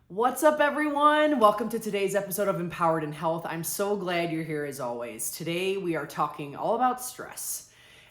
What's up, everyone? Welcome to today's episode of Empowered in Health. I'm so glad you're here as always. Today, we are talking all about stress.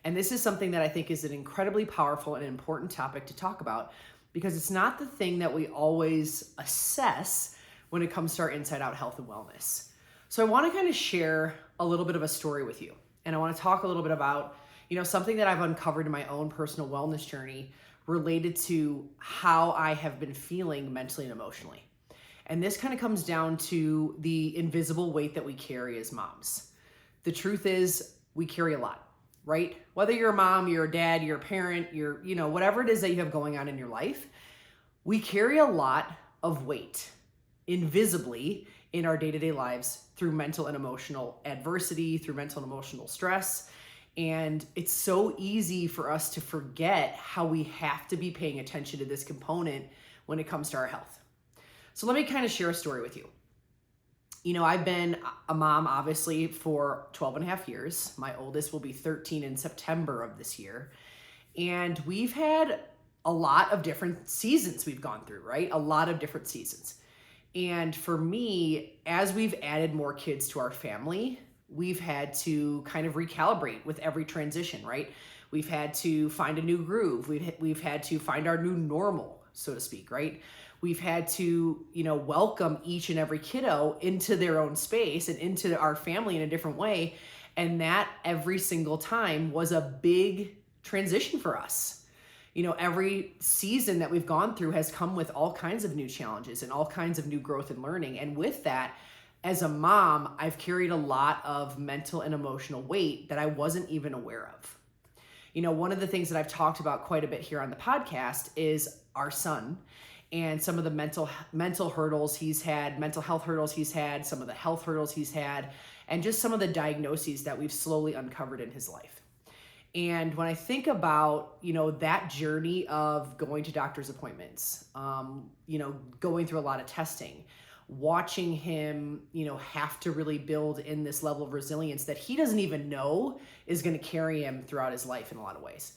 And this is something that I think is an incredibly powerful and important topic to talk about because it's not the thing that we always assess when it comes to our inside out health and wellness. So I want to kind of share a little bit of a story with you. And I want to talk a little bit about, something that I've uncovered in my own personal wellness journey related to how I have been feeling mentally and emotionally. And this kind of comes down to the invisible weight that we carry as moms. The truth is we carry a lot, right? Whether you're a mom, you're a dad, you're a parent, you're, whatever it is that you have going on in your life, we carry a lot of weight invisibly in our day-to-day lives through mental and emotional adversity, through mental and emotional stress. And it's so easy for us to forget how we have to be paying attention to this component when it comes to our health. So let me kind of share a story with you. I've been a mom, obviously, for 12 and a half years. My oldest will be 13 in September of this year. And we've had a lot of different seasons we've gone through, right? A lot of different seasons. And for me, as we've added more kids to our family, we've had to kind of recalibrate with every transition, right? We've had to find a new groove. We've had to find our new normal, so to speak, right? We've had to, welcome each and every kiddo into their own space and into our family in a different way. And that every single time was a big transition for us. Every season that we've gone through has come with all kinds of new challenges and all kinds of new growth and learning. And with that, as a mom, I've carried a lot of mental and emotional weight that I wasn't even aware of. One of the things that I've talked about quite a bit here on the podcast is our son and some of the mental hurdles he's had, mental health hurdles he's had, some of the health hurdles he's had, and just some of the diagnoses that we've slowly uncovered in his life. And when I think about, that journey of going to doctor's appointments, going through a lot of testing, watching him, have to really build in this level of resilience that he doesn't even know is going to carry him throughout his life in a lot of ways.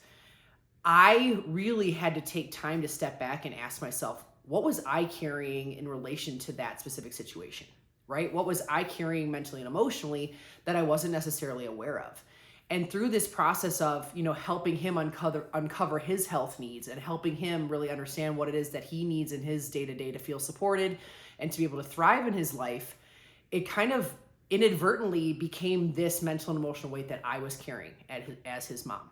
I really had to take time to step back and ask myself, what was I carrying in relation to that specific situation, right? What was I carrying mentally and emotionally that I wasn't necessarily aware of? And through this process of, helping him uncover his health needs and helping him really understand what it is that he needs in his day-to-day to feel supported and to be able to thrive in his life, it kind of inadvertently became this mental and emotional weight that I was carrying as his mom.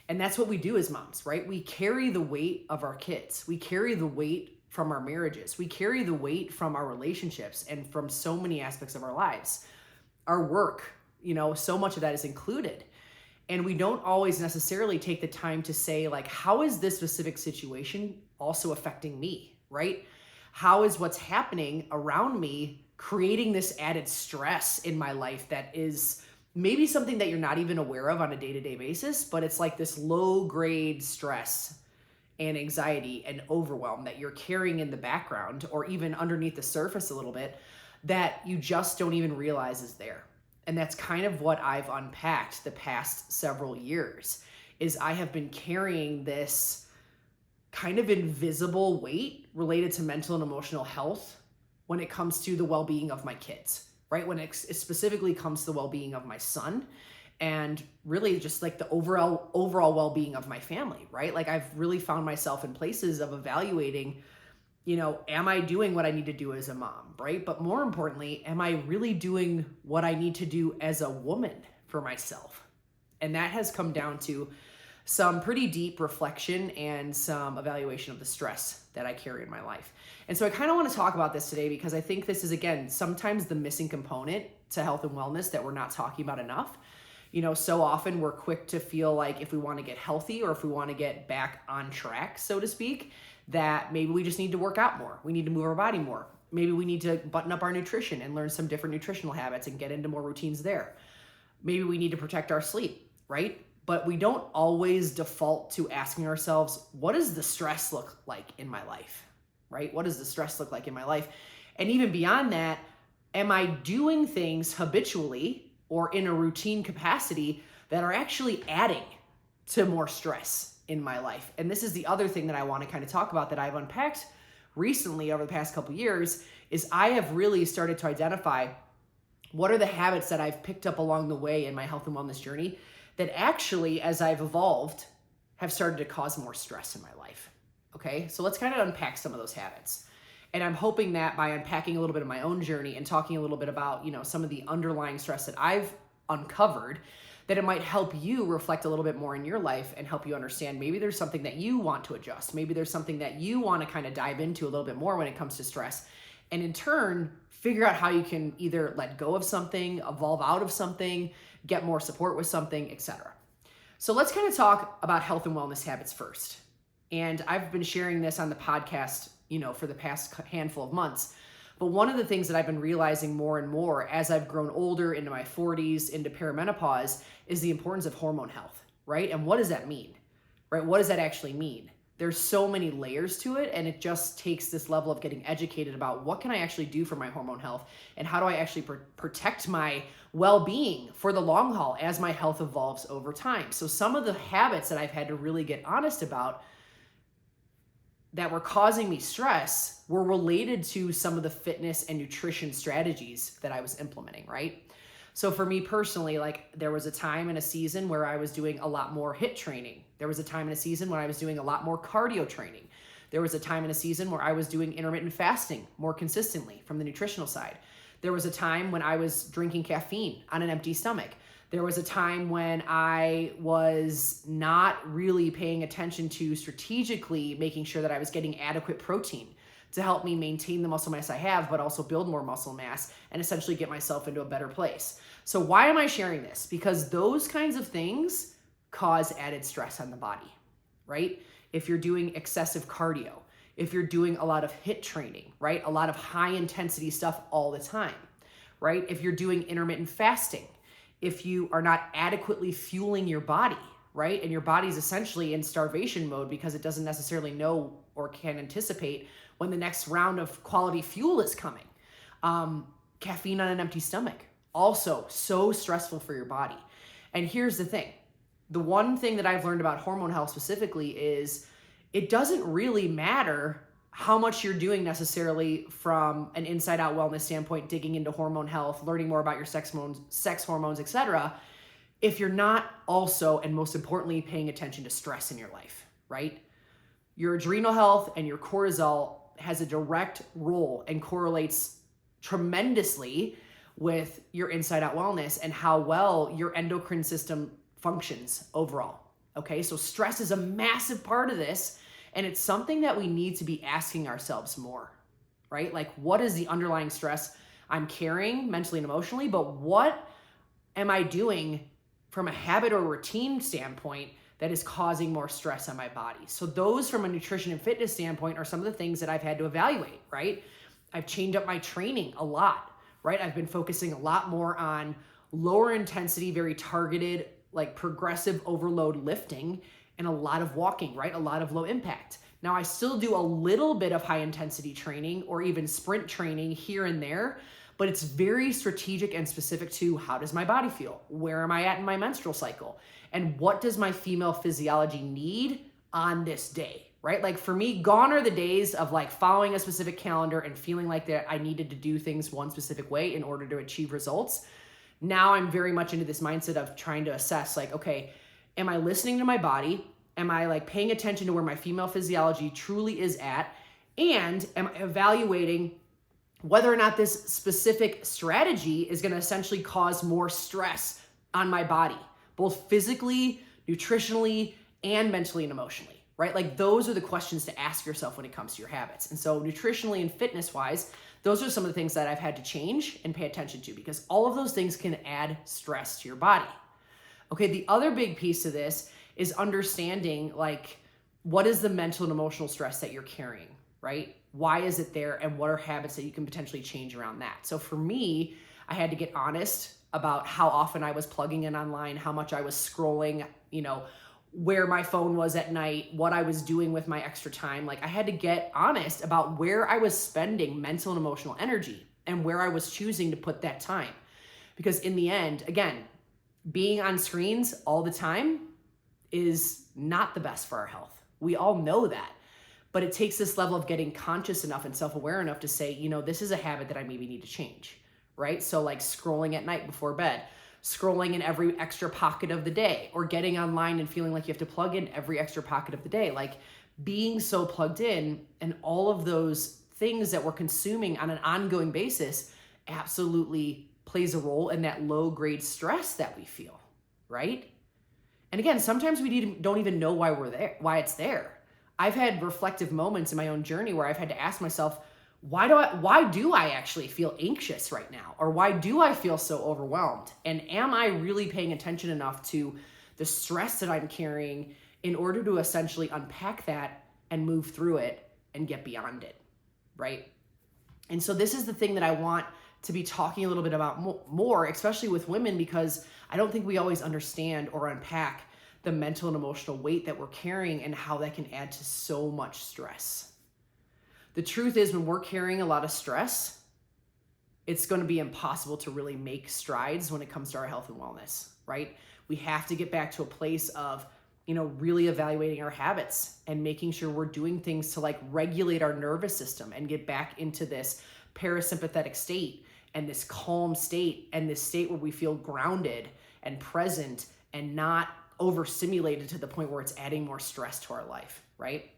And that's what we do as moms, right? We carry the weight of our kids. We carry the weight from our marriages. We carry the weight from our relationships and from so many aspects of our lives. Our work, so much of that is included. And we don't always necessarily take the time to say, like, how is this specific situation also affecting me, right? How is what's happening around me creating this added stress in my life that is maybe something that you're not even aware of on a day-to-day basis, but it's like this low-grade stress and anxiety and overwhelm that you're carrying in the background or even underneath the surface a little bit that you just don't even realize is there. And that's kind of what I've unpacked the past several years, is I have been carrying this kind of invisible weight related to mental and emotional health when it comes to the well-being of my kids, right? When it specifically comes to the well-being of my son and really just like the overall well-being of my family, right? Like I've really found myself in places of evaluating, am I doing what I need to do as a mom, right? But more importantly, am I really doing what I need to do as a woman for myself? And that has come down to some pretty deep reflection and some evaluation of the stress that I carry in my life. And so I kind of want to talk about this today because I think this is, again, sometimes the missing component to health and wellness that we're not talking about enough. So often we're quick to feel like if we want to get healthy or if we want to get back on track, so to speak, that maybe we just need to work out more. We need to move our body more. Maybe we need to button up our nutrition and learn some different nutritional habits and get into more routines there. Maybe we need to protect our sleep, right? But we don't always default to asking ourselves, what does the stress look like in my life, right? What does the stress look like in my life? And even beyond that, am I doing things habitually or in a routine capacity that are actually adding to more stress in my life? And this is the other thing that I want to kind of talk about that I've unpacked recently over the past couple years is I have really started to identify what are the habits that I've picked up along the way in my health and wellness journey that actually, as I've evolved, have started to cause more stress in my life. Okay, so let's kind of unpack some of those habits. And I'm hoping that by unpacking a little bit of my own journey and talking a little bit about, some of the underlying stress that I've uncovered, that it might help you reflect a little bit more in your life and help you understand maybe there's something that you want to adjust. Maybe there's something that you want to kind of dive into a little bit more when it comes to stress. And in turn, figure out how you can either let go of something, evolve out of something, get more support with something, etc. So let's kind of talk about health and wellness habits first. And I've been sharing this on the podcast, for the past handful of months. But one of the things that I've been realizing more and more as I've grown older into my 40s, into perimenopause, is the importance of hormone health, right? And what does that mean, right? What does that actually mean? There's so many layers to it, and it just takes this level of getting educated about what can I actually do for my hormone health, and how do I actually protect my well-being for the long haul as my health evolves over time. So some of the habits that I've had to really get honest about that were causing me stress were related to some of the fitness and nutrition strategies that I was implementing, right? So for me personally, there was a time in a season where I was doing a lot more HIIT training. There was a time in a season when I was doing a lot more cardio training. There was a time in a season where I was doing intermittent fasting more consistently from the nutritional side. There was a time when I was drinking caffeine on an empty stomach. There was a time when I was not really paying attention to strategically making sure that I was getting adequate protein to help me maintain the muscle mass I have, but also build more muscle mass and essentially get myself into a better place. So why am I sharing this? Because those kinds of things cause added stress on the body, right? If you're doing excessive cardio, if you're doing a lot of HIIT training, right? A lot of high intensity stuff all the time, right? If you're doing intermittent fasting, if you are not adequately fueling your body, right? And your body's essentially in starvation mode because it doesn't necessarily know or can anticipate when the next round of quality fuel is coming. Caffeine on an empty stomach, also so stressful for your body. And here's the thing. The one thing that I've learned about hormone health specifically is it doesn't really matter how much you're doing necessarily from an inside out wellness standpoint, digging into hormone health, learning more about your sex hormones, etc., if you're not also, and most importantly, paying attention to stress in your life, right? Your adrenal health and your cortisol has a direct role and correlates tremendously with your inside out wellness and how well your endocrine system functions overall. Okay, so stress is a massive part of this, and it's something that we need to be asking ourselves more, right? Like, what is the underlying stress I'm carrying mentally and emotionally, but what am I doing from a habit or routine standpoint that is causing more stress on my body? So those from a nutrition and fitness standpoint are some of the things that I've had to evaluate, right? I've changed up my training a lot, right? I've been focusing a lot more on lower intensity, very targeted, like progressive overload lifting, and a lot of walking, right? A lot of low impact. Now I still do a little bit of high intensity training or even sprint training here and there, but it's very strategic and specific to how does my body feel? Where am I at in my menstrual cycle? And what does my female physiology need on this day, right? Like for me, gone are the days of like following a specific calendar and feeling like that I needed to do things one specific way in order to achieve results. Now I'm very much into this mindset of trying to assess like, okay, am I listening to my body? Am I like paying attention to where my female physiology truly is at? And am I evaluating whether or not this specific strategy is going to essentially cause more stress on my body, both physically, nutritionally, and mentally and emotionally, right? Like those are the questions to ask yourself when it comes to your habits. And so nutritionally and fitness wise, those are some of the things that I've had to change and pay attention to because all of those things can add stress to your body. Okay, the other big piece of this is understanding like what is the mental and emotional stress that you're carrying, right? Why is it there and what are habits that you can potentially change around that? So for me, I had to get honest about how often I was plugging in online, how much I was scrolling, where my phone was at night, what I was doing with my extra time. Like I had to get honest about where I was spending mental and emotional energy and where I was choosing to put that time. Because in the end, again, being on screens all the time is not the best for our health. We all know that. But it takes this level of getting conscious enough and self-aware enough to say, this is a habit that I maybe need to change, right? So like scrolling at night before bed, scrolling in every extra pocket of the day, or getting online and feeling like you have to plug in every extra pocket of the day. Like being so plugged in, and all of those things that we're consuming on an ongoing basis absolutely plays a role in that low grade stress that we feel, right? And again, sometimes we don't even know why we're there, why it's there. I've had reflective moments in my own journey where I've had to ask myself, why do I actually feel anxious right now? Or why do I feel so overwhelmed? And am I really paying attention enough to the stress that I'm carrying in order to essentially unpack that and move through it and get beyond it, right? And so this is the thing that I want to be talking a little bit about more, especially with women, because I don't think we always understand or unpack the mental and emotional weight that we're carrying and how that can add to so much stress. The truth is, when we're carrying a lot of stress, it's going to be impossible to really make strides when it comes to our health and wellness, right? We have to get back to a place of, really evaluating our habits and making sure we're doing things to like regulate our nervous system and get back into this parasympathetic state and this calm state and this state where we feel grounded and present and not overstimulated to the point where it's adding more stress to our life, right?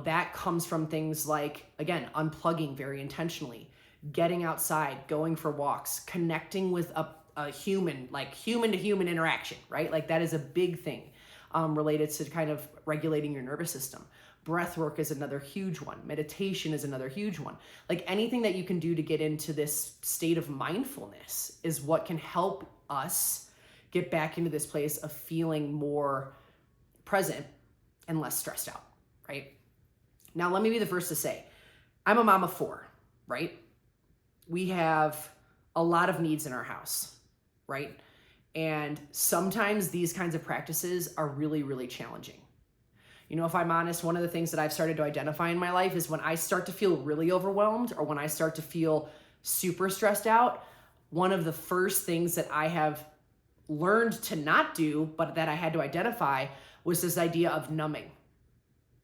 That comes from things like, again, unplugging very intentionally, getting outside, going for walks, connecting with a human, like human to human interaction, right? Like that is a big thing related to kind of regulating your nervous system. Breath work is another huge one. Meditation is another huge one. Like anything that you can do to get into this state of mindfulness is what can help us get back into this place of feeling more present and less stressed out, right? Now, let me be the first to say, I'm a mom of 4, right? We have a lot of needs in our house, right? And sometimes these kinds of practices are really, really challenging. If I'm honest, one of the things that I've started to identify in my life is when I start to feel really overwhelmed or when I start to feel super stressed out, one of the first things that I have learned to not do, but that I had to identify, was this idea of numbing,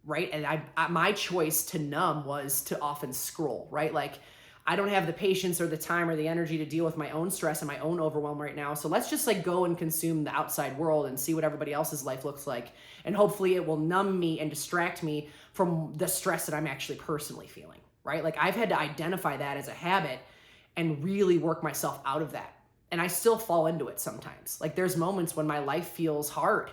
right? And my choice to numb was to often scroll, right? Like I don't have the patience or the time or the energy to deal with my own stress and my own overwhelm right now. So let's just like go and consume the outside world and see what everybody else's life looks like. And hopefully it will numb me and distract me from the stress that I'm actually personally feeling, right? Like I've had to identify that as a habit and really work myself out of that. And I still fall into it sometimes. Like there's moments when my life feels hard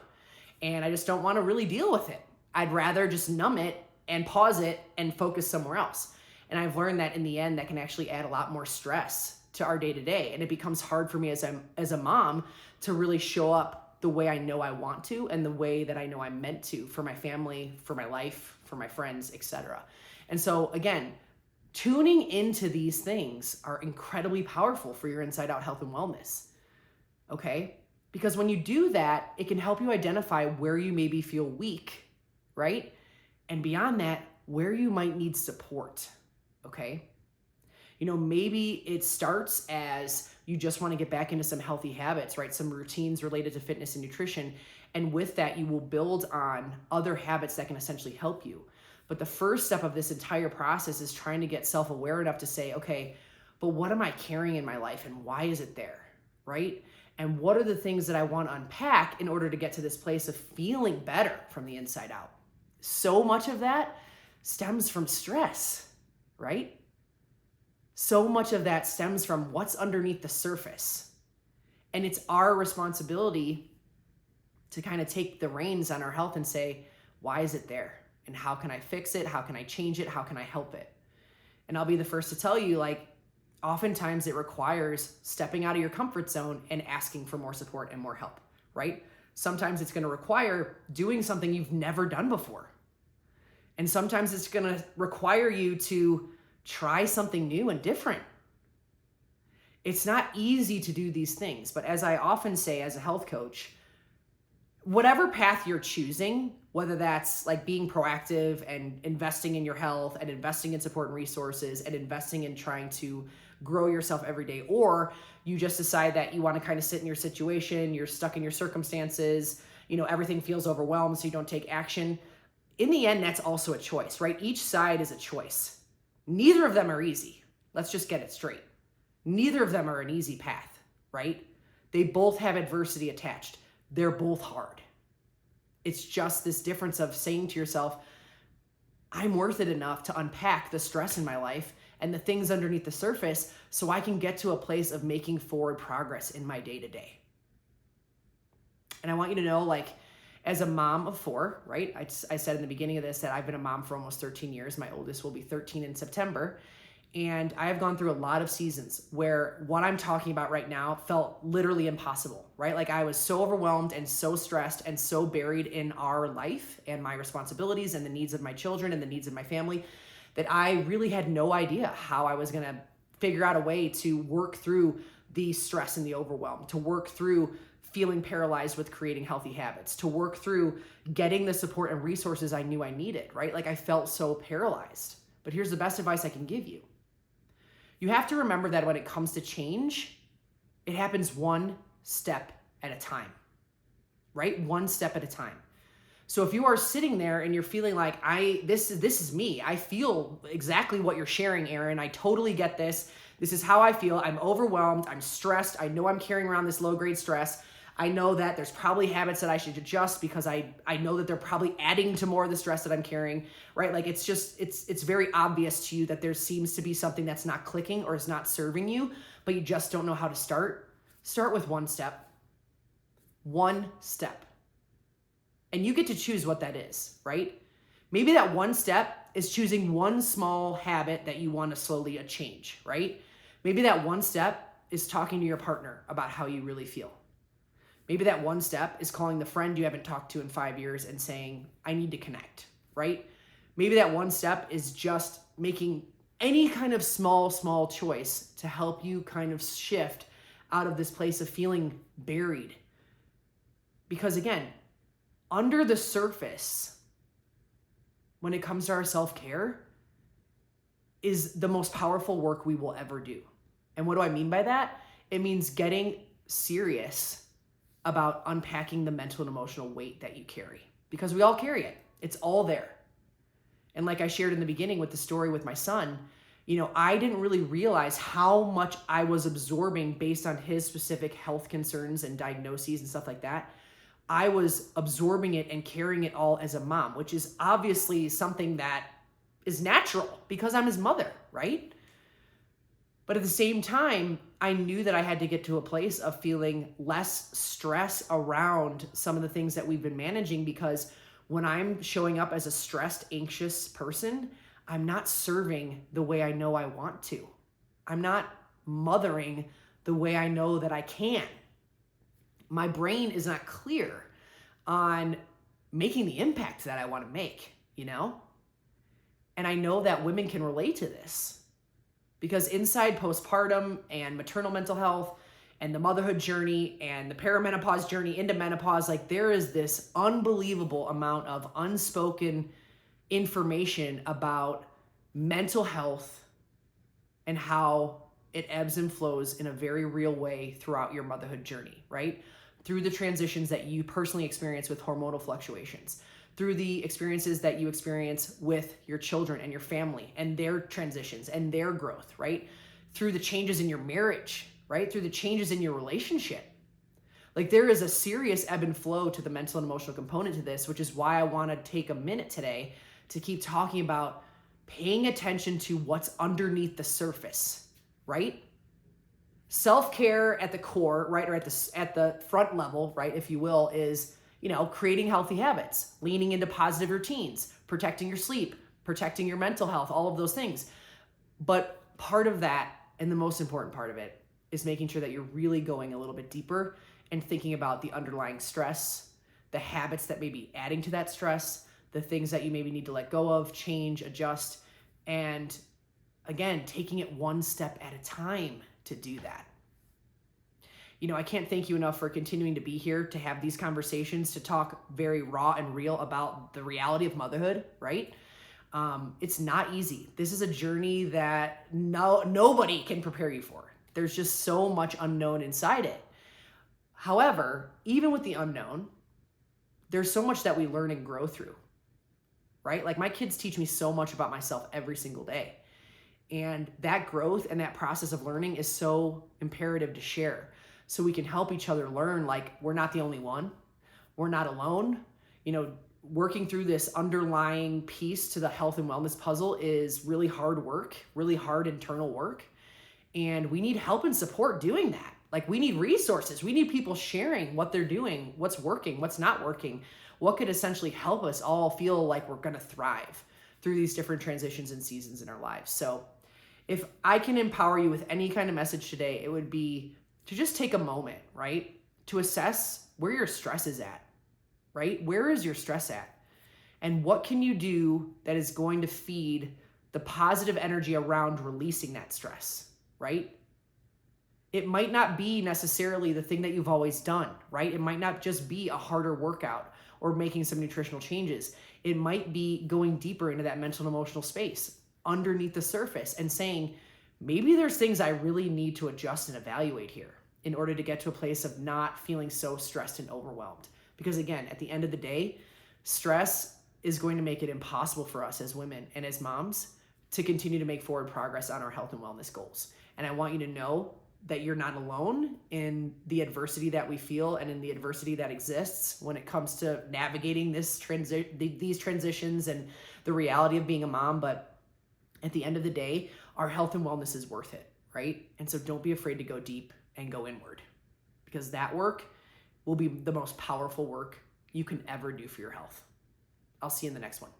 and I just don't want to really deal with it. I'd rather just numb it and pause it and focus somewhere else. And I've learned that in the end, that can actually add a lot more stress to our day to day. And it becomes hard for me as a mom to really show up the way I know I want to and the way that I know I'm meant to for my family, for my life, for my friends, etc. And so again, tuning into these things are incredibly powerful for your inside out health and wellness. Okay? Because when you do that, it can help you identify where you maybe feel weak, right? And beyond that, where you might need support. Okay. Maybe it starts as you just want to get back into some healthy habits, right? Some routines related to fitness and nutrition. And with that, you will build on other habits that can essentially help you. But the first step of this entire process is trying to get self-aware enough to say, okay, but what am I carrying in my life and why is it there, right? And what are the things that I want to unpack in order to get to this place of feeling better from the inside out? So much of that stems from stress, right? So much of that stems from what's underneath the surface. And it's our responsibility to kind of take the reins on our health and say, why is it there? And how can I fix it? How can I change it? How can I help it? And I'll be the first to tell you, like, oftentimes it requires stepping out of your comfort zone and asking for more support and more help, right? Sometimes it's going to require doing something you've never done before. And sometimes it's going to require you to try something new and different. It's not easy to do these things, but as I often say as a health coach, whatever path you're choosing, whether that's like being proactive and investing in your health and investing in support and resources and investing in trying to grow yourself every day, or you just decide that you want to kind of sit in your situation, you're stuck in your circumstances, everything feels overwhelmed, so you don't take action. in the end, that's also a choice, right? Each side is a choice. Neither of them are easy. Let's just get it straight. Neither of them are an easy path, right? They both have adversity attached. They're both hard. It's just this difference of saying to yourself, I'm worth it enough to unpack the stress in my life and the things underneath the surface so I can get to a place of making forward progress in my day-to-day. And I want you to know, like, as a mom of 4, right? I said in the beginning of this that I've been a mom for almost 13 years. My oldest will be 13 in September. And I have gone through a lot of seasons where what I'm talking about right now felt literally impossible, right? Like I was so overwhelmed and so stressed and so buried in our life and my responsibilities and the needs of my children and the needs of my family that I really had no idea how I was going to figure out a way to work through the stress and the overwhelm, to work through feeling paralyzed with creating healthy habits, to work through getting the support and resources I knew I needed, right? Like I felt so paralyzed. But here's the best advice I can give you. You have to remember that when it comes to change, it happens one step at a time, right? One step at a time. So if you are sitting there and you're feeling like this is me, I feel exactly what you're sharing, Erin. I totally get this. This is how I feel. I'm overwhelmed. I'm stressed. I know I'm carrying around this low grade stress. I know that there's probably habits that I should adjust because I know that they're probably adding to more of the stress that I'm carrying, right? Like it's very obvious to you that there seems to be something that's not clicking or is not serving you, but you just don't know how to start. Start with one step. One step. And you get to choose what that is, right? Maybe that one step is choosing one small habit that you want to slowly change, right? Maybe that one step is talking to your partner about how you really feel. Maybe that one step is calling the friend you haven't talked to in 5 years and saying, I need to connect, right? Maybe that one step is just making any kind of small choice to help you kind of shift out of this place of feeling buried. Because again, under the surface, when it comes to our self-care, is the most powerful work we will ever do. And what do I mean by that? It means getting serious about unpacking the mental and emotional weight that you carry, because we all carry it. It's all there. And like I shared in the beginning with the story with my son, I didn't really realize how much I was absorbing based on his specific health concerns and diagnoses and stuff like that. I was absorbing it and carrying it all as a mom, which is obviously something that is natural because I'm his mother, right? But at the same time, I knew that I had to get to a place of feeling less stress around some of the things that we've been managing, because when I'm showing up as a stressed, anxious person, I'm not serving the way I know I want to. I'm not mothering the way I know that I can. My brain is not clear on making the impact that I want to make, And I know that women can relate to this. Because inside postpartum and maternal mental health and the motherhood journey and the perimenopause journey into menopause, like there is this unbelievable amount of unspoken information about mental health and how it ebbs and flows in a very real way throughout your motherhood journey, right? Through the transitions that you personally experience with hormonal fluctuations, through the experiences that you experience with your children and your family and their transitions and their growth, right? Through the changes in your marriage, right? Through the changes in your relationship. Like there is a serious ebb and flow to the mental and emotional component to this, which is why I want to take a minute today to keep talking about paying attention to what's underneath the surface, right? Self-care at the core, right? Or at the front level, right? If you will, is creating healthy habits, leaning into positive routines, protecting your sleep, protecting your mental health, all of those things. But part of that, and the most important part of it, is making sure that you're really going a little bit deeper and thinking about the underlying stress, the habits that may be adding to that stress, the things that you maybe need to let go of, change, adjust, and again, taking it one step at a time to do that. I can't thank you enough for continuing to be here, to have these conversations, to talk very raw and real about the reality of motherhood, right? It's not easy. This is a journey that nobody can prepare you for. There's just so much unknown inside it. However, even with the unknown, there's so much that we learn and grow through. right? Like my kids teach me so much about myself every single day. And that growth and that process of learning is so imperative to share so we can help each other learn. Like we're not the only one. We're not alone. You know, working through this underlying piece to the health and wellness puzzle is really hard work, really hard internal work. And we need help and support doing that. Like we need resources. We need people sharing what they're doing, what's working, what's not working, what could essentially help us all feel like we're going to thrive through these different transitions and seasons in our lives. So if I can empower you with any kind of message today, it would be to just take a moment, right? To assess where your stress is at, right? Where is your stress at? And what can you do that is going to feed the positive energy around releasing that stress, right? It might not be necessarily the thing that you've always done, right? It might not just be a harder workout or making some nutritional changes. It might be going deeper into that mental and emotional space underneath the surface and saying, maybe there's things I really need to adjust and evaluate here in order to get to a place of not feeling so stressed and overwhelmed. Because again, at the end of the day, stress is going to make it impossible for us as women and as moms to continue to make forward progress on our health and wellness goals. And I want you to know that you're not alone in the adversity that we feel and in the adversity that exists when it comes to navigating these transitions and the reality of being a mom. But at the end of the day, our health and wellness is worth it, right? And so don't be afraid to go deep and go inward, because that work will be the most powerful work you can ever do for your health. I'll see you in the next one.